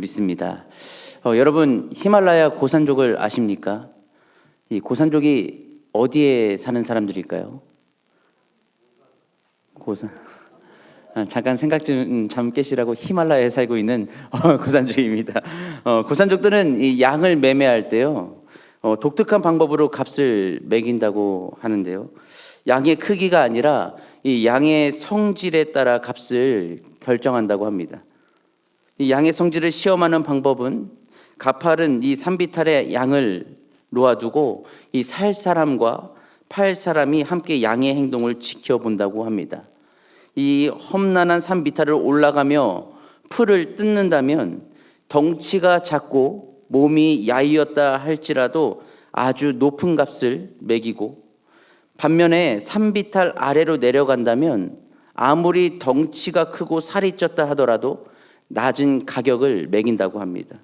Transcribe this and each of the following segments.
믿습니다. 여러분 히말라야 고산족을 아십니까? 이 고산족이 어디에 사는 사람들일까요? 고산. 잠깐 생각 좀 잠 깨시라고 히말라야에 살고 있는 고산족입니다. 고산족들은 이 양을 매매할 때요, 독특한 방법으로 값을 매긴다고 하는데요. 양의 크기가 아니라 이 양의 성질에 따라 값을 결정한다고 합니다. 이 양의 성질을 시험하는 방법은 가팔은 이 산비탈에 양을 놓아두고 이 살 사람과 팔 사람이 함께 양의 행동을 지켜본다고 합니다. 이 험난한 산비탈을 올라가며 풀을 뜯는다면 덩치가 작고 몸이 야이었다 할지라도 아주 높은 값을 매기고, 반면에 산비탈 아래로 내려간다면 아무리 덩치가 크고 살이 쪘다 하더라도 낮은 가격을 매긴다고 합니다.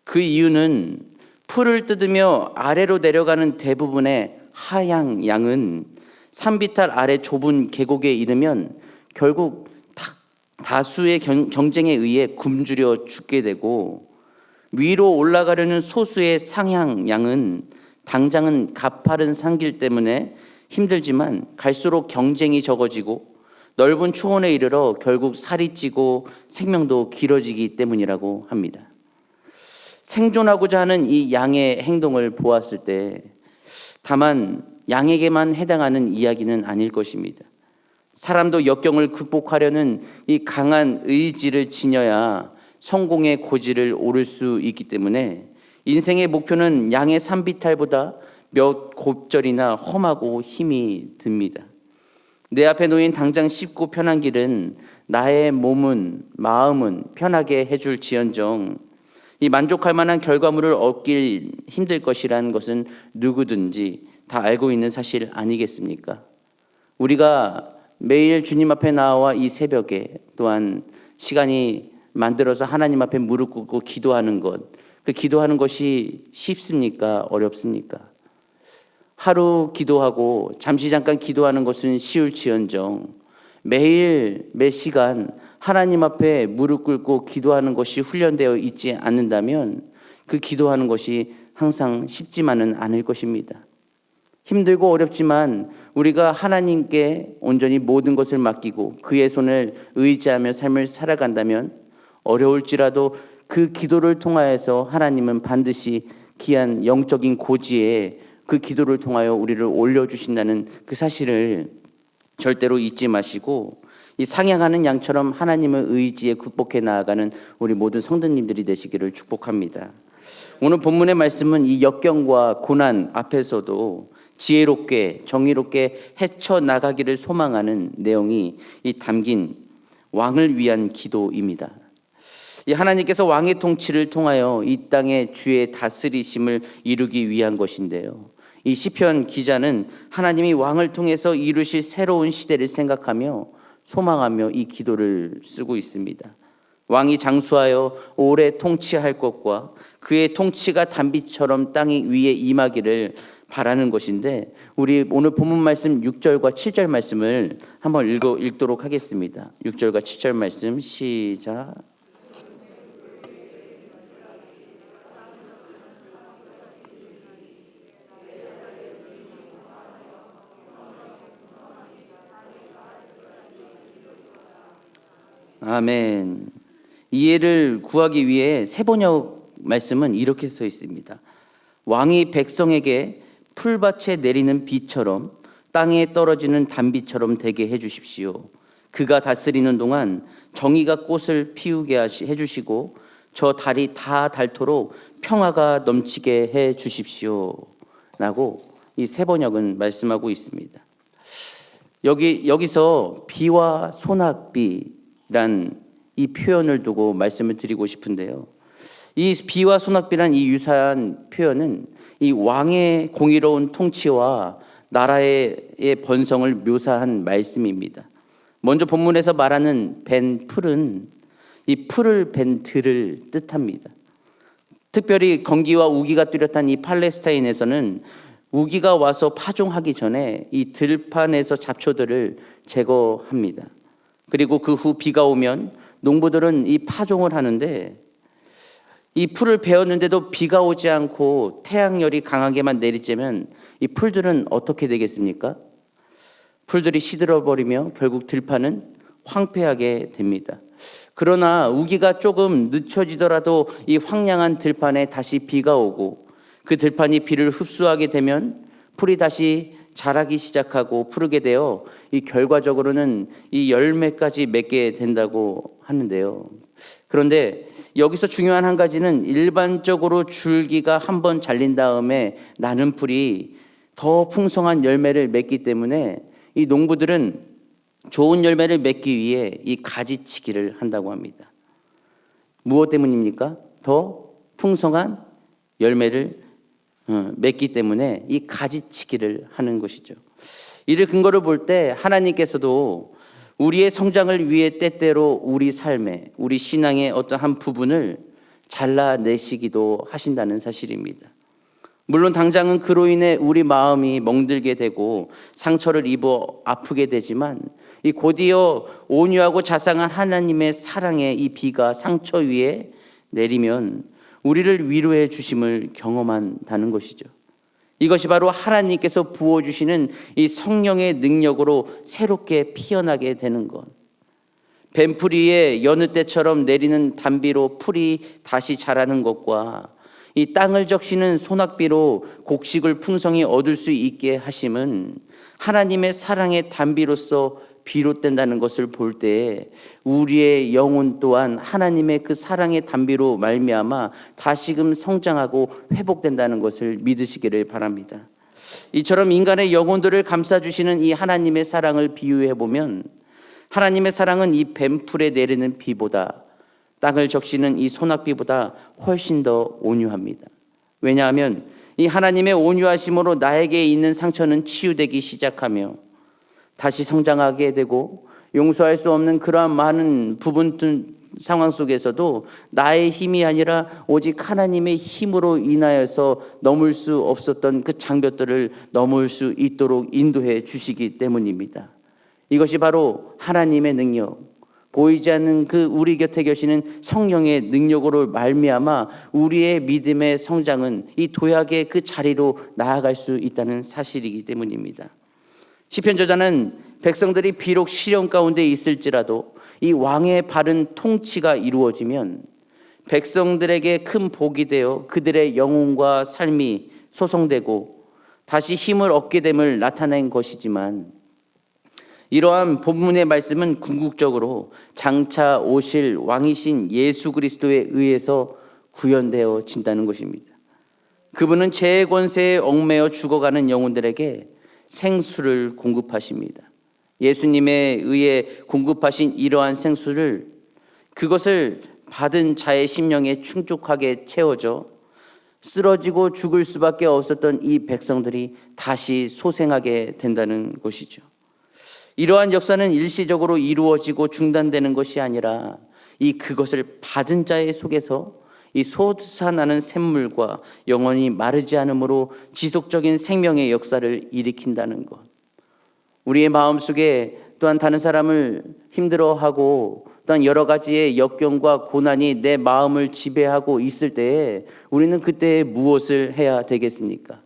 그 이유는 풀을 뜯으며 아래로 내려가는 대부분의 하양 양은 산비탈 아래 좁은 계곡에 이르면 결국 다수의 경쟁에 의해 굶주려 죽게 되고, 위로 올라가려는 소수의 상향 양은 당장은 가파른 산길 때문에 힘들지만 갈수록 경쟁이 적어지고 넓은 초원에 이르러 결국 살이 찌고 생명도 길어지기 때문이라고 합니다. 생존하고자 하는 이 양의 행동을 보았을 때 다만 양에게만 해당하는 이야기는 아닐 것입니다. 사람도 역경을 극복하려는 이 강한 의지를 지녀야 성공의 고지를 오를 수 있기 때문에 인생의 목표는 양의 산비탈보다 몇 곱절이나 험하고 힘이 듭니다. 내 앞에 놓인 당장 쉽고 편한 길은 나의 몸은 마음은 편하게 해줄 지언정 이 만족할 만한 결과물을 얻길 힘들 것이라는 것은 누구든지 다 알고 있는 사실 아니겠습니까? 우리가 매일 주님 앞에 나와 이 새벽에 또한 시간이 만들어서 하나님 앞에 무릎 꿇고 기도하는 것, 그 기도하는 것이 쉽습니까? 어렵습니까? 하루 기도하고 잠깐 기도하는 것은 쉬울지언정 매일 매 시간 하나님 앞에 무릎 꿇고 기도하는 것이 훈련되어 있지 않는다면 그 기도하는 것이 항상 쉽지만은 않을 것입니다. 힘들고 어렵지만 우리가 하나님께 온전히 모든 것을 맡기고 그의 손을 의지하며 삶을 살아간다면 어려울지라도 그 기도를 통하여서 하나님은 반드시 귀한 영적인 고지에 그 기도를 통하여 우리를 올려주신다는 그 사실을 절대로 잊지 마시고 이 상향하는 양처럼 하나님의 의지에 극복해 나아가는 우리 모든 성도님들이 되시기를 축복합니다. 오늘 본문의 말씀은 이 역경과 고난 앞에서도 지혜롭게 정의롭게 헤쳐나가기를 소망하는 내용이 담긴 왕을 위한 기도입니다. 이 하나님께서 왕의 통치를 통하여 이 땅의 주의 다스리심을 이루기 위한 것인데요, 이 시편 기자는 하나님이 왕을 통해서 이루실 새로운 시대를 생각하며 소망하며 이 기도를 쓰고 있습니다. 왕이 장수하여 오래 통치할 것과 그의 통치가 단비처럼 땅 위에 임하기를 바라는 것인데, 우리 오늘 본문 말씀 6절과 7절 말씀을 한번 읽도록 하겠습니다. 6절과 7절 말씀 시작. 아멘. 이해를 구하기 위해 세번역 말씀은 이렇게 써 있습니다. 왕이 백성에게 풀밭에 내리는 비처럼 땅에 떨어지는 단비처럼 되게 해주십시오. 그가 다스리는 동안 정의가 꽃을 피우게 해주시고 저 달이 다 닳도록 평화가 넘치게 해주십시오 라고 이 세번역은 말씀하고 있습니다. 여기서 비와 소낙비란 이 표현을 두고 말씀을 드리고 싶은데요, 이 비와 소낙비란 이 유사한 표현은 이 왕의 공의로운 통치와 나라의 번성을 묘사한 말씀입니다. 먼저 본문에서 말하는 벤 풀은 이 풀을 벤 들을 뜻합니다. 특별히 건기와 우기가 뚜렷한 이 팔레스타인에서는 우기가 와서 파종하기 전에 이 들판에서 잡초들을 제거합니다. 그리고 그 후 비가 오면 농부들은 이 파종을 하는데 이 풀을 베었는데도 비가 오지 않고 태양열이 강하게만 내리쬐면 이 풀들은 어떻게 되겠습니까? 풀들이 시들어버리며 결국 들판은 황폐하게 됩니다. 그러나 우기가 조금 늦춰지더라도 이 황량한 들판에 다시 비가 오고 그 들판이 비를 흡수하게 되면 풀이 다시 자라기 시작하고 푸르게 되어 이 결과적으로는 이 열매까지 맺게 된다고 하는데요. 그런데 여기서 중요한 한 가지는 일반적으로 줄기가 한번 잘린 다음에 나는 풀이 더 풍성한 열매를 맺기 때문에 이 농부들은 좋은 열매를 맺기 위해 이 가지치기를 한다고 합니다. 무엇 때문입니까? 더 풍성한 열매를 맺기 때문에 이 가지치기를 하는 것이죠. 이를 근거로 볼 때 하나님께서도 우리의 성장을 위해 때때로 우리 삶에, 우리 신앙의 어떤 한 부분을 잘라내시기도 하신다는 사실입니다. 물론 당장은 그로 인해 우리 마음이 멍들게 되고 상처를 입어 아프게 되지만 이 곧이어 온유하고 자상한 하나님의 사랑의 이 비가 상처 위에 내리면 우리를 위로해 주심을 경험한다는 것이죠. 이것이 바로 하나님께서 부어주시는 이 성령의 능력으로 새롭게 피어나게 되는 것. 뱀풀이에 여느 때처럼 내리는 단비로 풀이 다시 자라는 것과 이 땅을 적시는 소낙비로 곡식을 풍성히 얻을 수 있게 하심은 하나님의 사랑의 단비로서 비롯된다는 것을 볼 때 우리의 영혼 또한 하나님의 그 사랑의 단비로 말미암아 다시금 성장하고 회복된다는 것을 믿으시기를 바랍니다. 이처럼 인간의 영혼들을 감싸주시는 이 하나님의 사랑을 비유해 보면 하나님의 사랑은 이 뱀풀에 내리는 비보다 땅을 적시는 이 소낙비보다 훨씬 더 온유합니다. 왜냐하면 이 하나님의 온유하심으로 나에게 있는 상처는 치유되기 시작하며 다시 성장하게 되고 용서할 수 없는 그러한 많은 부분들 상황 속에서도 나의 힘이 아니라 오직 하나님의 힘으로 인하여서 넘을 수 없었던 그 장벽들을 넘을 수 있도록 인도해 주시기 때문입니다. 이것이 바로 하나님의 능력, 보이지 않는 그 우리 곁에 계시는 성령의 능력으로 말미암아 우리의 믿음의 성장은 이 도약의 그 자리로 나아갈 수 있다는 사실이기 때문입니다. 시편 저자는 백성들이 비록 시련 가운데 있을지라도 이 왕의 바른 통치가 이루어지면 백성들에게 큰 복이 되어 그들의 영혼과 삶이 소성되고 다시 힘을 얻게 됨을 나타낸 것이지만 이러한 본문의 말씀은 궁극적으로 장차 오실 왕이신 예수 그리스도에 의해서 구현되어진다는 것입니다. 그분은 죄의 권세에 얽매여 죽어가는 영혼들에게 생수를 공급하십니다. 예수님에 의해 공급하신 이러한 생수를 그것을 받은 자의 심령에 충족하게 채워져 쓰러지고 죽을 수밖에 없었던 이 백성들이 다시 소생하게 된다는 것이죠. 이러한 역사는 일시적으로 이루어지고 중단되는 것이 아니라 이 그것을 받은 자의 속에서 이 솟아나는 샘물과 영원히 마르지 않으므로 지속적인 생명의 역사를 일으킨다는 것. 우리의 마음속에 또한 다른 사람을 힘들어하고 또한 여러 가지의 역경과 고난이 내 마음을 지배하고 있을 때에 우리는 그때 무엇을 해야 되겠습니까?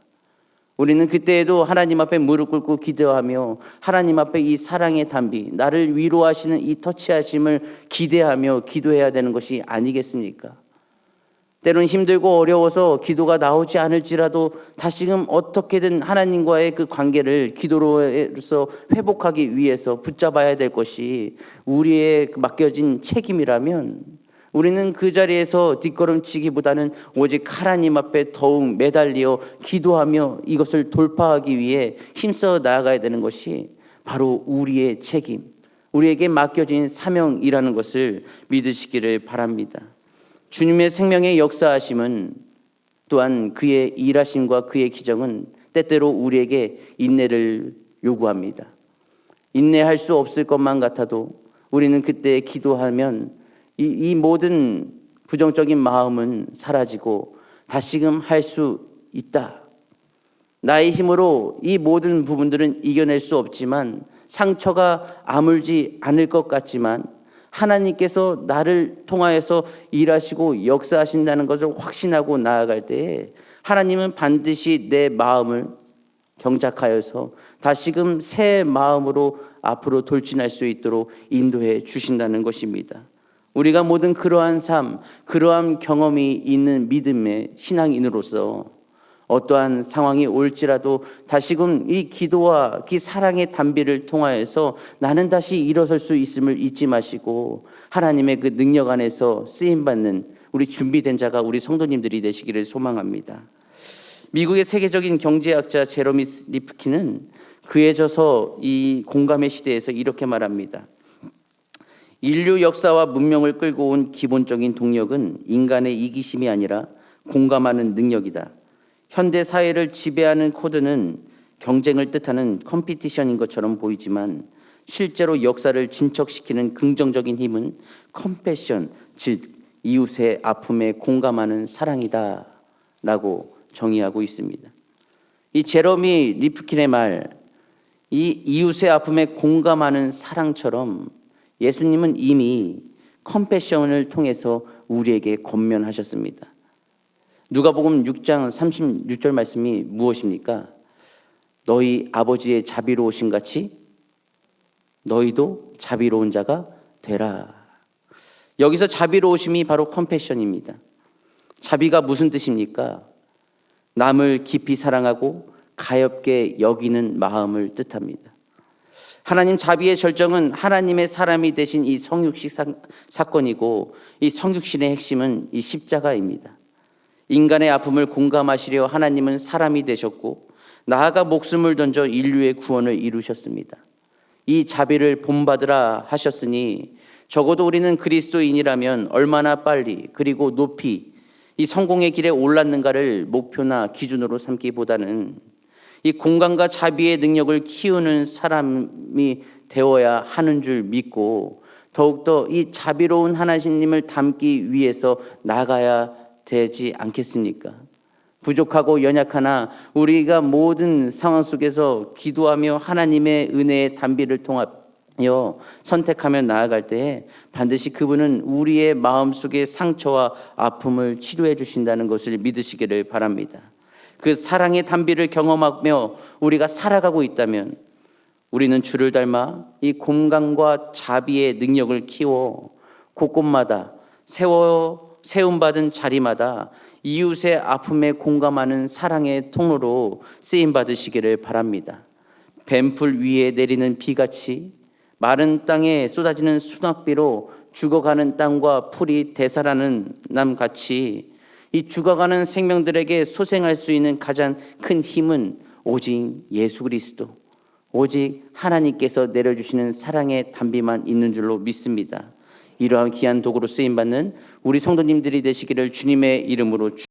우리는 그때에도 하나님 앞에 무릎 꿇고 기도하며 하나님 앞에 이 사랑의 단비, 나를 위로하시는 이 터치하심을 기대하며 기도해야 되는 것이 아니겠습니까? 때로는 힘들고 어려워서 기도가 나오지 않을지라도 다시금 어떻게든 하나님과의 그 관계를 기도로서 회복하기 위해서 붙잡아야 될 것이 우리의 맡겨진 책임이라면 우리는 그 자리에서 뒷걸음치기보다는 오직 하나님 앞에 더욱 매달려 기도하며 이것을 돌파하기 위해 힘써 나아가야 되는 것이 바로 우리의 책임, 우리에게 맡겨진 사명이라는 것을 믿으시기를 바랍니다. 주님의 생명의 역사하심은 또한 그의 일하심과 그의 기적은 때때로 우리에게 인내를 요구합니다. 인내할 수 없을 것만 같아도 우리는 그때 기도하면 이 모든 부정적인 마음은 사라지고 다시금 할 수 있다. 나의 힘으로 이 모든 부분들은 이겨낼 수 없지만 상처가 아물지 않을 것 같지만 하나님께서 나를 통하여서 일하시고 역사하신다는 것을 확신하고 나아갈 때에 하나님은 반드시 내 마음을 경작하여서 다시금 새 마음으로 앞으로 돌진할 수 있도록 인도해 주신다는 것입니다. 우리가 모든 그러한 삶, 그러한 경험이 있는 믿음의 신앙인으로서 어떠한 상황이 올지라도 다시금 이 기도와 이 사랑의 단비를 통하여서 나는 다시 일어설 수 있음을 잊지 마시고 하나님의 그 능력 안에서 쓰임받는 우리 준비된 자가 우리 성도님들이 되시기를 소망합니다. 미국의 세계적인 경제학자 제러미 리프킨은 그에 져서 이 공감의 시대에서 이렇게 말합니다. 인류 역사와 문명을 끌고 온 기본적인 동력은 인간의 이기심이 아니라 공감하는 능력이다. 현대 사회를 지배하는 코드는 경쟁을 뜻하는 컴피티션인 것처럼 보이지만 실제로 역사를 진척시키는 긍정적인 힘은 컴패션, 즉 이웃의 아픔에 공감하는 사랑이다 라고 정의하고 있습니다. 이 제러미 리프킨의 말, 이 이웃의 아픔에 공감하는 사랑처럼 예수님은 이미 컴패션을 통해서 우리에게 권면하셨습니다. 누가복음 6장 36절 말씀이 무엇입니까? 너희 아버지의 자비로우신 같이 너희도 자비로운 자가 되라. 여기서 자비로우심이 바로 컴패션입니다. 자비가 무슨 뜻입니까? 남을 깊이 사랑하고 가엾게 여기는 마음을 뜻합니다. 하나님 자비의 절정은 하나님의 사람이 되신 이 성육신 사건이고 이 성육신의 핵심은 이 십자가입니다. 인간의 아픔을 공감하시려 하나님은 사람이 되셨고 나아가 목숨을 던져 인류의 구원을 이루셨습니다. 이 자비를 본받으라 하셨으니 적어도 우리는 그리스도인이라면 얼마나 빨리 그리고 높이 이 성공의 길에 올랐는가를 목표나 기준으로 삼기보다는 이 공감과 자비의 능력을 키우는 사람이 되어야 하는 줄 믿고 더욱더 이 자비로운 하나님을 닮기 위해서 나가야 되지 않겠습니까? 부족하고 연약하나 우리가 모든 상황 속에서 기도하며 하나님의 은혜의 단비를 통하여 선택하며 나아갈 때에 반드시 그분은 우리의 마음속의 상처와 아픔을 치료해 주신다는 것을 믿으시기를 바랍니다. 그 사랑의 단비를 경험하며 우리가 살아가고 있다면 우리는 주를 닮아 이 공감과 자비의 능력을 키워 곳곳마다 세움받은 자리마다 이웃의 아픔에 공감하는 사랑의 통로로 쓰임받으시기를 바랍니다. 뱀풀 위에 내리는 비같이 마른 땅에 쏟아지는 소낙비로 죽어가는 땅과 풀이 되살아나는 남같이 이 죽어가는 생명들에게 소생할 수 있는 가장 큰 힘은 오직 예수 그리스도, 오직 하나님께서 내려주시는 사랑의 단비만 있는 줄로 믿습니다. 이러한 귀한 도구로 쓰임받는 우리 성도님들이 되시기를 주님의 이름으로